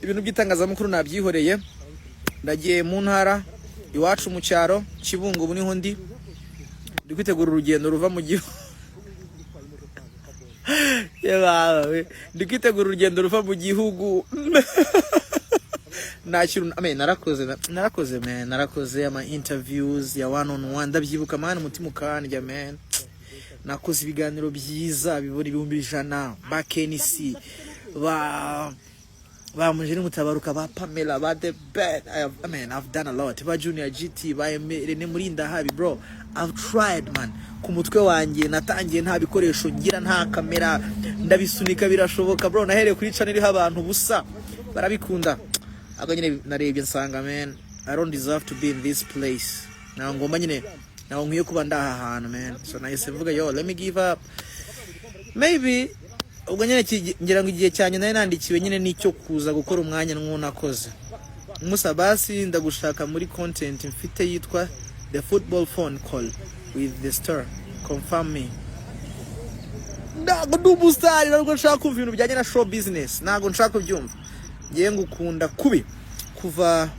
ibintu by'itangazamakuru nabyihoreye ndagiye mu ntara iwacu mu cyaro Kibungo ubu niho ndi kwitegura urugendo ruva mu gihugu yebawe ndi kwitegura urugendo ruva mu gihugu narakoze ama interviews ya one on one ndabyibuka man umutima ukandya man nakoze ibiganiro byiza biburi 100 ba Kenisi ba Mujeni Mutabaruka ba Pamela ba The Bad. I've done a lot. Ba Junior GT ba Rene Murinda habi bro. I've tried man. Ku mutwe wanjye natangiye nta bikoresho ngira nta kamera ndabisunika birashoboka bro. Nahereye kuri channel iriho abantu busa barabikunda. Ako nyine narebye nsanga man I don't deserve to be in this place. Na ngomba nyine naho nkwiye kuba ndaha hantu man. So nahise mvuga yo let me give up. Maybe ubwo nyine ngira ngo igihe cyane nayo nandikiwe nyine nicyo kuza gukora umwanya nakoze. Musa basi ndagushaka muri content mfite yitwa The Football Phone Call with the Star. Confirm me. Ndago dubustari ntabwo nshaka kumva ibintu bijyanye na show business. Ntabwo nshaka kubyumva. Ngiye ngukunda kubi kuva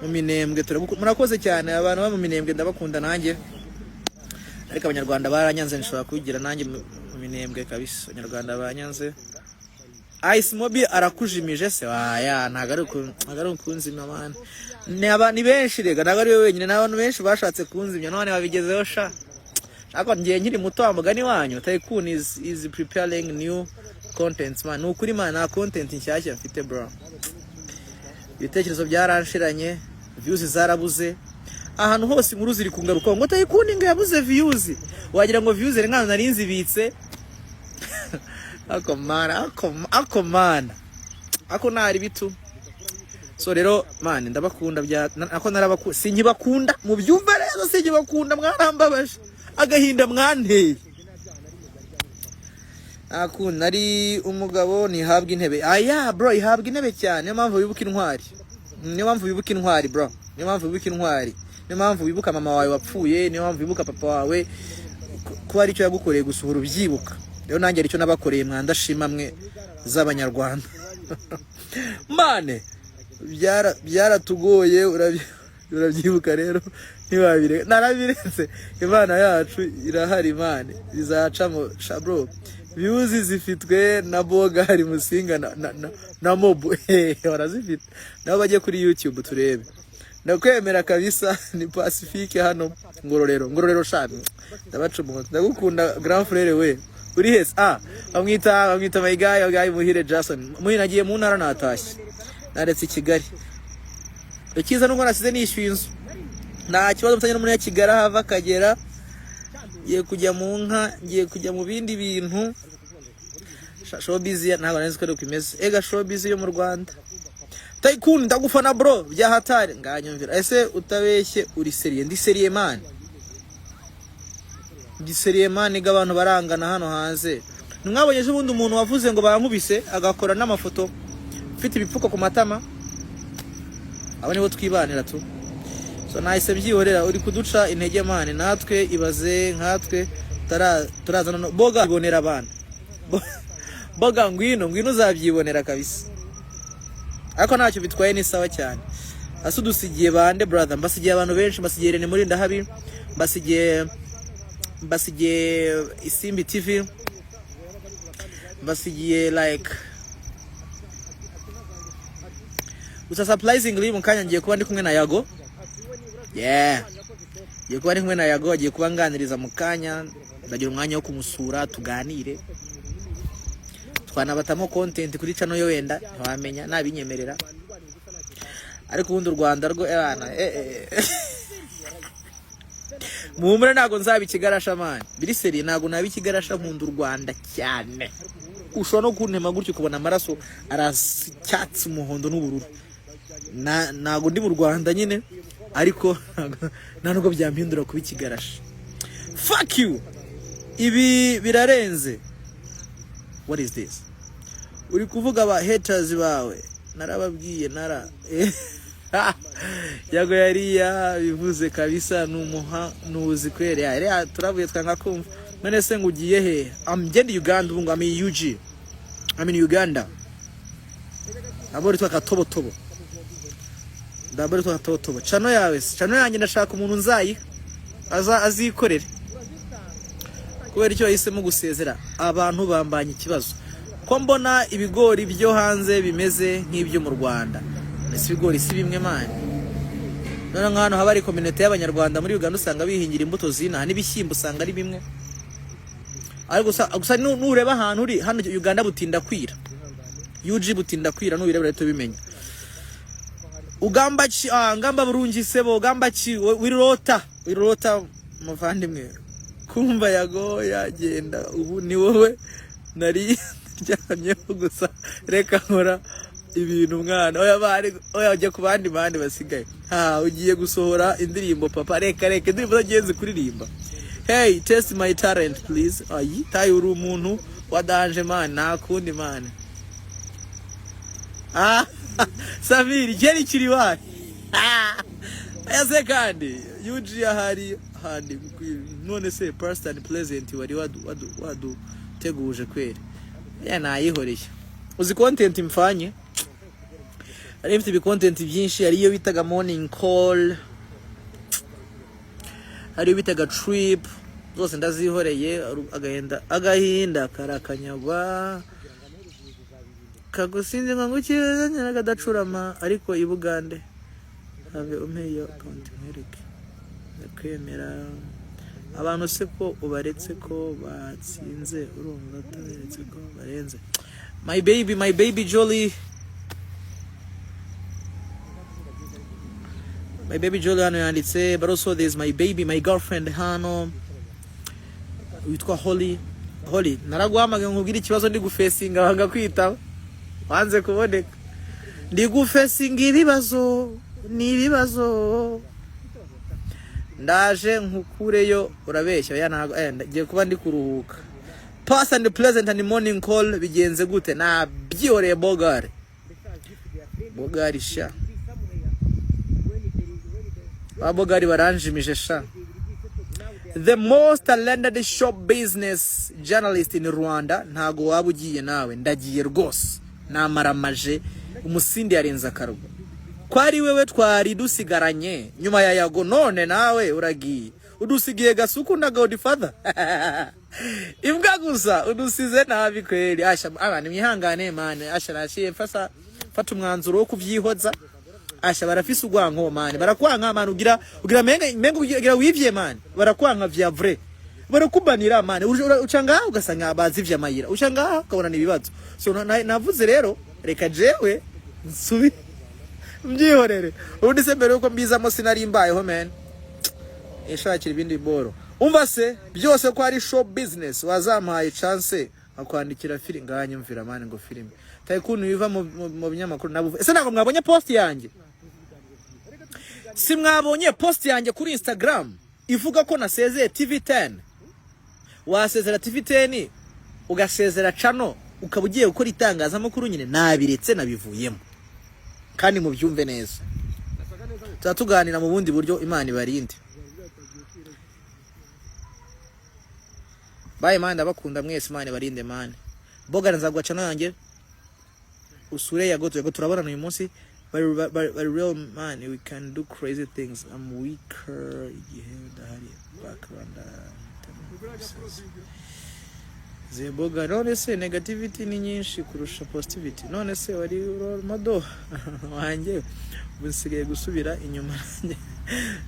mu Minembwe murakoze cyane abantu ba mu Minembwe ndabakunda nanjye. Ariko abanyarwanda baranyanze nshobora kubigira nanjye mu Minembwe kabisa. Abanyarwanda banyanze. Ice Mobi arakujimije se waya ntagari kunzimya man. Ni benshi rega nagari wenyine n'abantu benshi bashatse kunzimya none babigezeho sha. Ako ngiye nkiri muto amugani wanyu Tycoon is preparing new contents man. Nukuri man na content nshyashya mfite bro. Ibitekerezo byaranshiranye, views zarabuze. Ahantu hose inkuru ziri kungaruka ngo Tycoon ngo yabuze views. Wagira ngo views nkana narinzi bitse. Ako man. Ako nari bitu. So rero man ndabakunda ako narabakunda sinkibakunda mu byumva rero sinkibakunda mwarambabaje agahinda mwanteye. Ako nari umugabo nihabwa intebe. Aya bro ihabwa intebe cyane niyo mpamvu wibuka intwari. Niyo mpamvu wibuka intwari bro. Niyo mpamvu wibuka intwari. Niyo mpamvu wibuka mama wawe wapfuye, niyo mpamvu wibuka papa wawe ko ari cyo yagukoreye gusuhura ubyibuka. Rero nanjye aricyo nabakoreye mwandashima mwe z'abanyarwanda. Mane byaratugoye urabyibuka rero ntiwabire narabiretse Imana yacu irahari mane bizacamo shabro. Views zifitwe na Bogari Musinga na Mobu barazifite nabo bajye kuri YouTube turebe. Ndakwemera kabisa ni Pacifique hano ngororero shami ndabacumu ndagukunda grand frère we uri hese bamwita my guy Muhire Jason muhire nagiye mu ntara natashye naretse Kigali. Ikiza nuko nasize nishyuye inzu nta kibazo mutanye no muri Kigali hava kagera ngiye kujya mu nka ngiye kujya mu bindi bintu. Showbiz ntabwo nzi ko kimeze ega showbiz yo mu Rwanda. Tycoon ndagufana bro bya hatari nganyumvira. Ese utabeshye uri seriye ndi seriye man. Ndi seriye man abantu barangana hano hanze. Mwabonye je bundi umuntu wavuze ngo barankubise agakora n'amafoto ufite ibipfuko ku matama. Abo nibo twibanira tu. So nahise byihorera uri kuduca intege man natwe ibaze nkatwe turazana no Boga ibonera abantu. Boga ngwino uzabyibonera kabisa. Ariko ntacyo bitwaye ni sawa cyane. Asudusigiye bande brother mbasigiye abantu benshi mbasigiye Rene Murinda habi mbasigiye Isimbi TV mbasigiye like gusa surprisingly mu kanya ngiye kuba ndi kumwe na Yago. Ngiye kuba ndi kumwe na Yago agiye kuba nganiriza mu kanya ndagira umwanya wo kumusura tuganire. Twanabatamo content kuri channel yo wenda ntiwamenya nabinyemerera. Ariko ubundi u Rwanda rwo abana muhumure ntago nzabikigarasha man. Biri seri ntago nabikigarasha nkunda u Rwanda cyane. Ushobora no kuntema gutyo kubona amaraso aracyatsi umuhondo n'ubururu. Ntago ndi mu Rwanda nyine ariko ntanuko byampindura kuba ikigarasha. Fuck you. Ibi birarenze. What is this? Uri kuvuga aba haters bawe narababwiye Yago yariya bivuze kabisa numuha nuzi kwere ya turavuye twanga kumva none se ngugiye he amgende Uganda ubungu ami UG in Uganda abori twakatobo tobo ndabori twakatobo chano yawe chano yanjye ndashaka umuntu nzayi azikorere kubera icyo yahisemo gusezera abantu bambanye ikibazo ko mbona ibigori byo hanze bimeze nk'ibyo mu Rwanda ese ibigori si bimwe mani none nkano haba ari community y'abanyarwanda muri Uganda usanga bihingira imbuto zina n'ibishyimbo usanga ari bimwe ariko gusa nureba ahantu uri hano Uganda butinda kwira UG butinda kwira nureba rero bimenya ugamba ki ngamba burungi sebo gamba ki wirota muvandimwe kumva Yago yagenda ubu ni wowe nari ryamye gusa reka nkora ibintu mwana oya ujye ku bandi basigaye ugiye gusohora indirimbo papa reka indirimbo zagenze kuririmba. Hey, test my talent please. Ayi tayi uri umuntu wadanje man nakundi man. Samiri geri kiri wapi? Ese kandi UG ahari handi none se person pleasant wari wadu teguje kweri. Nayihoreye. Uzi content mfanye? Ari mfite bi content byinshi ariyo bitaga morning call. Ariyo bitaga trip. Zose ndazihoreye agahinda karakanyagwa kagusinze ngo cyezanye nagadacurama ariko ibugande have umeyo account America kwemera abantu se ko ubaretse ko batsinze urumva taberetse ko barenze my baby Jolly hano yanditse but also there's my girlfriend hano witwa Holly naraguhamagaye nkubwira ikibazo ndi gufesinga banga kwitaba wanze kuboneka ndi gufesinga ibibazo ndaje nkukureyo urabeshya ngiye kuba ndi kuruhuka pass and pleasant and morning call bigenze gute na byihoreye bogari sha abogari baranjimije sha. The most talented shop business journalist in Rwanda ntago wabugiye nawe ndagiye rwose namaramaje umusindi yarenza akarugo kwari wewe twari dusigaranye nyuma ya Yago none nawe uragiye udusigiye gasuku na Godfather imbwa gusa udusize nabi kweli asha abana mwihangane mane asha rashiye fata umwanzuro wo kuvyihoza asha barafise ugwanko mane barakwanka mane ugira mengo ugira wivye mane barakwanka vya vrai barakubanira mane ucanga ugasanga abazi vya mayira ucanga ukabona nibibazo so navuze rero reka jewe nsubi mbyihorere ubundi se mbere uko mbizamo sinari mbayeho man ishakira ibindi boro umva se byose ko ari show business wazampaye chance akwandikira film nganyumvira mane ngo film Tycoon biva mu binyamakuru nabuve ese nako mwabonye post yanjye si mwabonye post yanjye kuri Instagram ivuga ko nasezeye TV10 wasezera TV10 ugasezera channel ukaba ugiye gukora itangazamakuru nyine nabiretse nabivuyemo kandi mu byumve neza tuzatuganira mu bundi buryo Imana ibarinde. Bye man ndabakunda mwese Imana ibarinde man boga nzagwa channel yanjye usure Yago turabona uyu munsi but real man we can do crazy things. I'm weaker background Zeboga none se negativity ni nyinshi kurusha positivity none se wari role model wanjye busigaye gusubira inyuma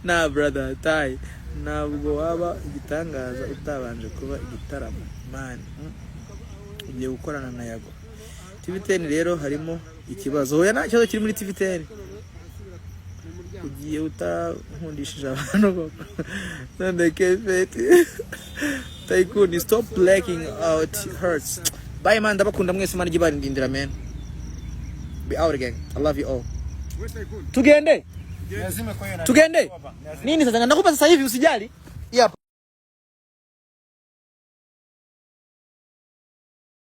na brother tai nabwo waba igitangaza utabanje kuba igitaramo man ugiye gukorana na Yago TV10 rero harimo ikibazo hoya nta kibazo kiri muri TV10 ugiye utankundishije abantu none kefete Tycoon stop blacking out hurts. Bye man ndabakunda mwese Imana igibarindira man. Be out again. I love you all. Tugende nini sasa ndakupa sasa hivi usijali.